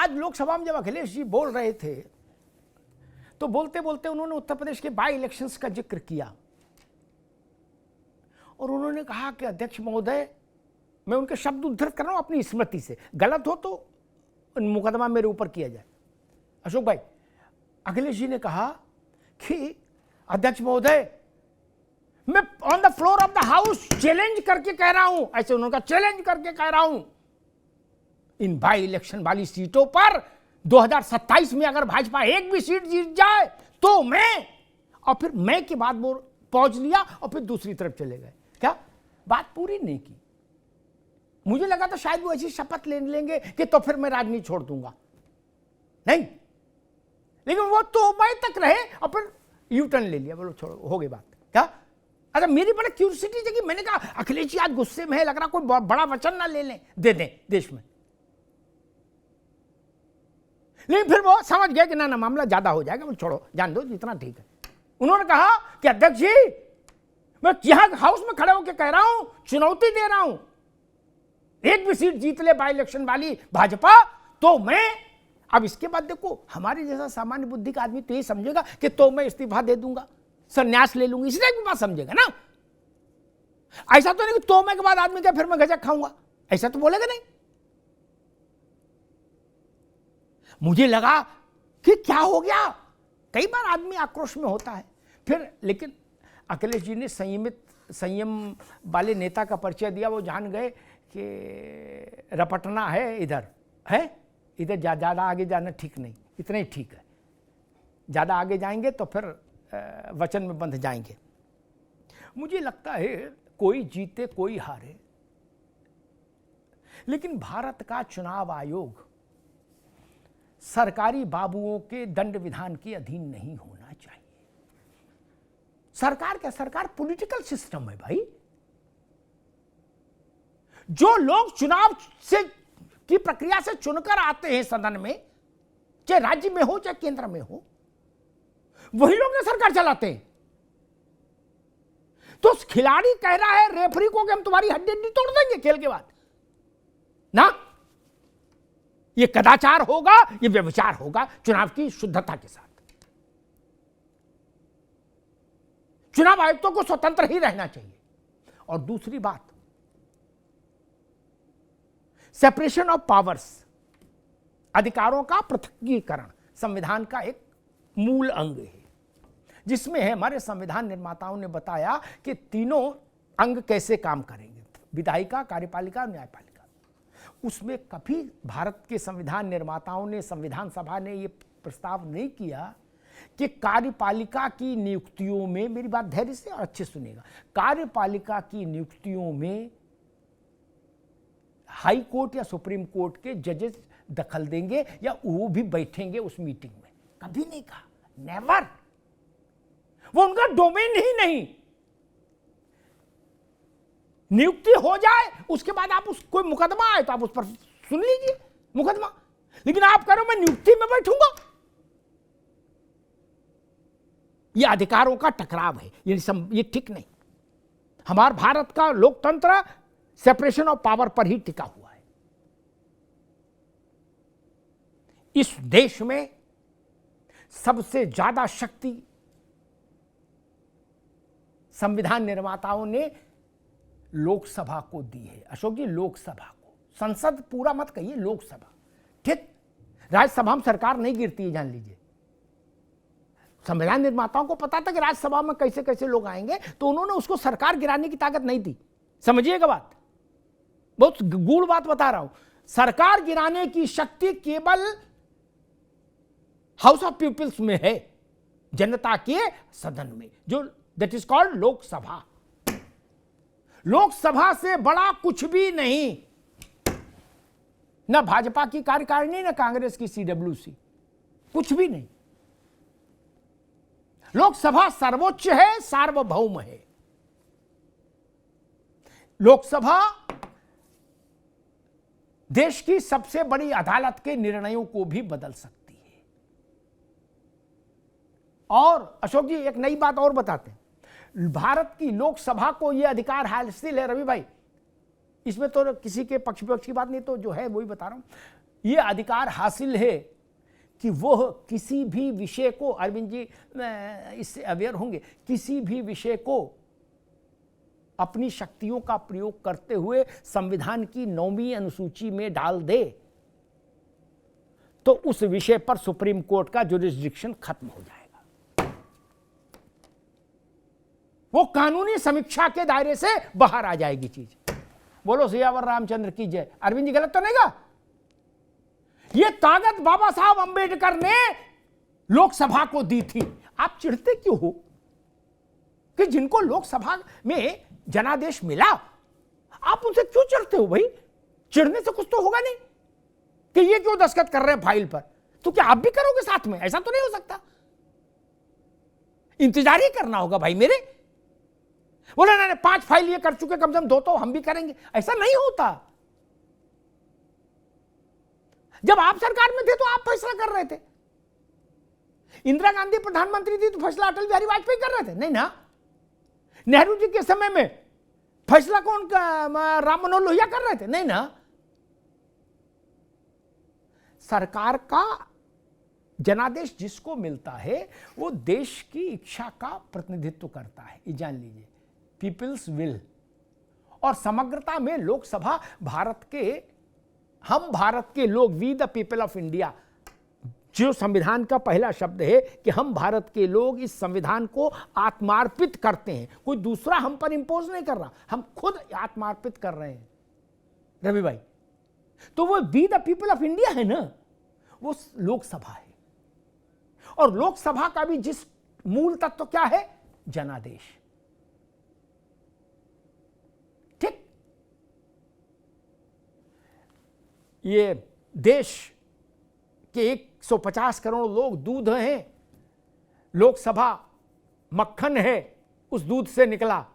आज लोकसभा में जब अखिलेश जी बोल रहे थे तो बोलते बोलते उन्होंने उत्तर प्रदेश के बाई इलेक्शंस का जिक्र किया और उन्होंने कहा कि अध्यक्ष महोदय, मैं उनके शब्द उद्धृत कर रहा हूं अपनी स्मृति से, गलत हो तो मुकदमा मेरे ऊपर किया जाए। अशोक भाई, अखिलेश जी ने कहा कि अध्यक्ष महोदय, मैं on the floor of the house challenge करके कह रहा हूं, ऐसे उन्होंने कहा चैलेंज करके कह रहा हूं, इन बाई इलेक्शन वाली सीटों पर 2027 में अगर भाजपा एक भी सीट जीत जाए तो मैं, और फिर मैं के बाद वो पहुंच लिया और फिर दूसरी तरफ चले गए। क्या बात पूरी नहीं की? मुझे लगा था शायद वो ऐसी शपथ ले लेंगे कि तो फिर मैं राजनीति छोड़ दूंगा, नहीं, लेकिन वो तो मई तक रहे और फिर यू टर्न ले लिया, बोलो छोड़ो, हो गई बात। क्या? अच्छा, मेरी बड़ा क्यूरियोसिटी थी कि मैंने कहा अखिलेश जी आज गुस्से में है, लग रहा कोई बड़ा वचन ना ले लें, दे दें देश में, लेकिन फिर वो समझ गए कि ना ना मामला ज्यादा हो जाएगा, बोलो छोड़ो, जान दो, जितना ठीक है। उन्होंने कहा कि अध्यक्ष जी, मैं यहां हाउस में खड़े होकर कह रहा हूं, चुनौती दे रहा हूं, एक भी सीट जीत ले बाई इलेक्शन वाली भाजपा तो मैं, अब इसके बाद देखो हमारे जैसा सामान्य बुद्धि का आदमी तो ये समझेगा कि तो मैं इस्तीफा दे दूंगा, संन्यास ले लूंगी, इसी टाइप की बात समझेगा ना। ऐसा तो नहीं कि तो मैं के बाद आदमी क्या फिर मैं गजक खाऊंगा, ऐसा तो बोलेगा नहीं। मुझे लगा कि क्या हो गया, कई बार आदमी आक्रोश में होता है फिर, लेकिन अखिलेश जी ने संयम वाले नेता का परिचय दिया। वो जान गए कि रपटना है, इधर है, इधर ज़्यादा आगे जाना ठीक नहीं, इतना ही ठीक है, ज़्यादा आगे जाएंगे तो फिर वचन में बंध जाएंगे। मुझे लगता है कोई जीते कोई हारे, लेकिन भारत का चुनाव आयोग सरकारी बाबुओं के दंड विधान के अधीन नहीं होना चाहिए। सरकार क्या, सरकार पॉलिटिकल सिस्टम है भाई। जो लोग चुनाव से की प्रक्रिया से चुनकर आते हैं सदन में, चाहे राज्य में हो चाहे केंद्र में हो, वही लोग ने सरकार चलाते हैं। तो खिलाड़ी कह रहा है रेफरी को कि हम तुम्हारी हड्डी तोड़ देंगे खेल के बाद ना, ये कदाचार होगा, ये व्यभिचार होगा चुनाव की शुद्धता के साथ। चुनाव आयुक्तों को स्वतंत्र ही रहना चाहिए। और दूसरी बात, सेपरेशन ऑफ पावर्स, अधिकारों का पृथकीकरण संविधान का एक मूल अंग है, जिसमें है हमारे संविधान निर्माताओं ने बताया कि तीनों अंग कैसे काम करेंगे, विधायिका, कार्यपालिका और न्यायपालिका। उसमें कभी भारत के संविधान निर्माताओं ने, संविधान सभा ने यह प्रस्ताव नहीं किया कि कार्यपालिका की नियुक्तियों में, मेरी बात धैर्य से और अच्छे सुनिएगा, कार्यपालिका की नियुक्तियों में हाई कोर्ट या सुप्रीम कोर्ट के जजेस दखल देंगे या वो भी बैठेंगे उस मीटिंग में, कभी नहीं कहा, नेवर, वो उनका डोमेन ही नहीं। नियुक्ति हो जाए उसके बाद आप उस कोई मुकदमा आए तो आप उस पर सुन लीजिए मुकदमा, लेकिन आप करो मैं नियुक्ति में बैठूंगा, यह अधिकारों का टकराव है, ये ठीक नहीं। हमारा भारत का लोकतंत्र सेपरेशन ऑफ पावर पर ही टिका हुआ है। इस देश में सबसे ज्यादा शक्ति संविधान निर्माताओं ने लोकसभा को दी है। अशोक जी, लोकसभा को, संसद पूरा मत कहिए, लोकसभा, ठीक। राज्यसभा में सरकार नहीं गिरती है, जान लीजिए। संविधान निर्माताओं को पता था कि राज्यसभा में कैसे कैसे लोग आएंगे, तो उन्होंने उसको सरकार गिराने की ताकत नहीं दी। समझिएगा बात, बहुत गूढ़ बात बता रहा हूं। सरकार गिराने की शक्ति केवल हाउस ऑफ पीपल्स में है, जनता के सदन में, जो that is called Lok Sabha. Lok Sabha से बड़ा कुछ भी नहीं, ना भाजपा की कार्यकारिणी, ना कांग्रेस की सीडब्ल्यूसी, कुछ भी नहीं। लोकसभा सर्वोच्च है, सार्वभौम है। लोकसभा देश की सबसे बड़ी अदालत के निर्णयों को भी बदल सकती है। और अशोक जी, एक नई बात और बताते हैं, भारत की लोकसभा को यह अधिकार हासिल है, रवि भाई, इसमें तो किसी के पक्ष विपक्ष की बात नहीं, तो जो है वही बता रहा हूं, ये अधिकार हासिल है कि वो किसी भी विषय को, अरविंद जी इससे अवेयर होंगे, किसी भी विषय को अपनी शक्तियों का प्रयोग करते हुए संविधान की 9वीं अनुसूची में डाल दे तो उस विषय पर सुप्रीम कोर्ट का जुरिस्डिक्शन खत्म हो जाएगा। वो कानूनी समीक्षा के दायरे से बाहर आ जाएगी चीज। बोलो सियावर रामचंद्र की जय। अरविंद जी गलत तो नहीं गा? ये ताकत बाबा साहब अंबेडकर ने लोकसभा को दी थी। आप चिढ़ते क्यों हो कि जिनको लोकसभा में जनादेश मिला, आप उनसे क्यों चिढ़ते हो भाई? चिढ़ने से कुछ तो होगा नहीं कि ये क्यों दस्तखत कर रहे हैं फाइल पर, तो क्या आप भी करोगे साथ में? ऐसा तो नहीं हो सकता। इंतजार ही करना होगा भाई मेरे। बोले ना 5 फाइल ये कर चुके, कम से कम 2 तो हम भी करेंगे। ऐसा नहीं होता। जब आप सरकार में थे तो आप फैसला कर रहे थे। इंदिरा गांधी प्रधानमंत्री थी तो फैसला अटल बिहारी वाजपेयी कर रहे थे? नहीं ना। नेहरू जी के समय में फैसला कौन, राम मनोहर लोहिया कर रहे थे? नहीं ना। सरकार का जनादेश जिसको मिलता है वो देश की इच्छा का प्रतिनिधित्व करता है, ये जान लीजिए, पीपल्स विल। और समग्रता में लोकसभा हम भारत के लोग, we the people of India, जो संविधान का पहला शब्द है कि हम भारत के लोग इस संविधान को आत्मार्पित करते हैं। कोई दूसरा हम पर इंपोज नहीं कर रहा, हम खुद आत्मार्पित कर रहे हैं रवि भाई। तो वो we the people of India है ना, वो लोकसभा है। और लोकसभा का भी जिस मूल तत्व क्या है, जनादेश। ठीक, ये देश के 150 करोड़ लोग दूध हैं, लोकसभा मक्खन है, उस दूध से निकला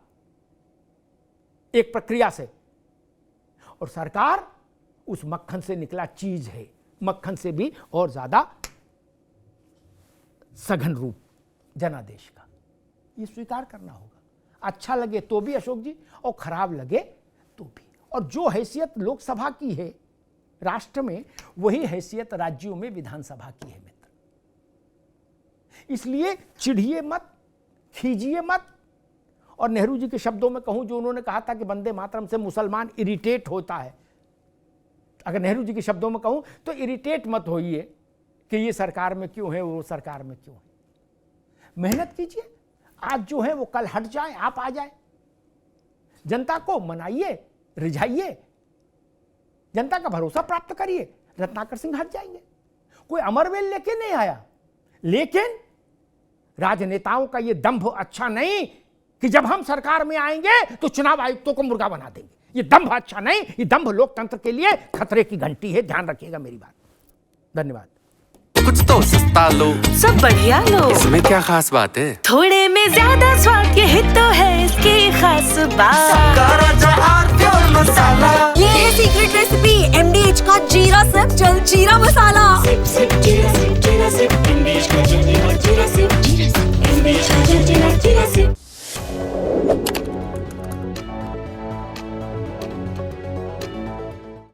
एक प्रक्रिया से, और सरकार उस मक्खन से निकला चीज है, मक्खन से भी और ज्यादा सघन रूप जनादेश का। ये स्वीकार करना होगा, अच्छा लगे तो भी अशोक जी, और खराब लगे तो भी। और जो हैसियत लोकसभा की है राष्ट्र में, वही हैसियत राज्यों में विधानसभा की है मित्र। इसलिए चिढ़िए मत, खींचिए मत। और नेहरू जी के शब्दों में कहूं, जो उन्होंने कहा था कि वंदे मातरम से मुसलमान इरिटेट होता है, अगर नेहरू जी के शब्दों में कहूं तो इरिटेट मत होइए कि ये सरकार में क्यों है, वो सरकार में क्यों है। मेहनत कीजिए, आज जो है वो कल हट जाए, आप आ जाए। जनता को मनाइए, रिझाइए, जनता का भरोसा प्राप्त करिए। रत्नाकर सिंह हट जाएंगे, कोई अमरवेल लेके नहीं आया। लेकिन राजनेताओं का ये दंभ अच्छा नहीं कि जब हम सरकार में आएंगे तो चुनाव आयुक्तों को मुर्गा बना देंगे। ये दंभ अच्छा नहीं, ये दंभ लोकतंत्र के लिए खतरे की घंटी है, ध्यान रखिएगा मेरी बात। धन्यवाद। कुछ तो सस्ता लो, सब बढ़िया लो, इसमें क्या खास बात है? थोड़े में ज्यादा स्वाद, यही तो है इसकी खास बात। ये है सीक्रेट रेसिपी MDH का जीरा सिर्फ जल जीरा मसाला।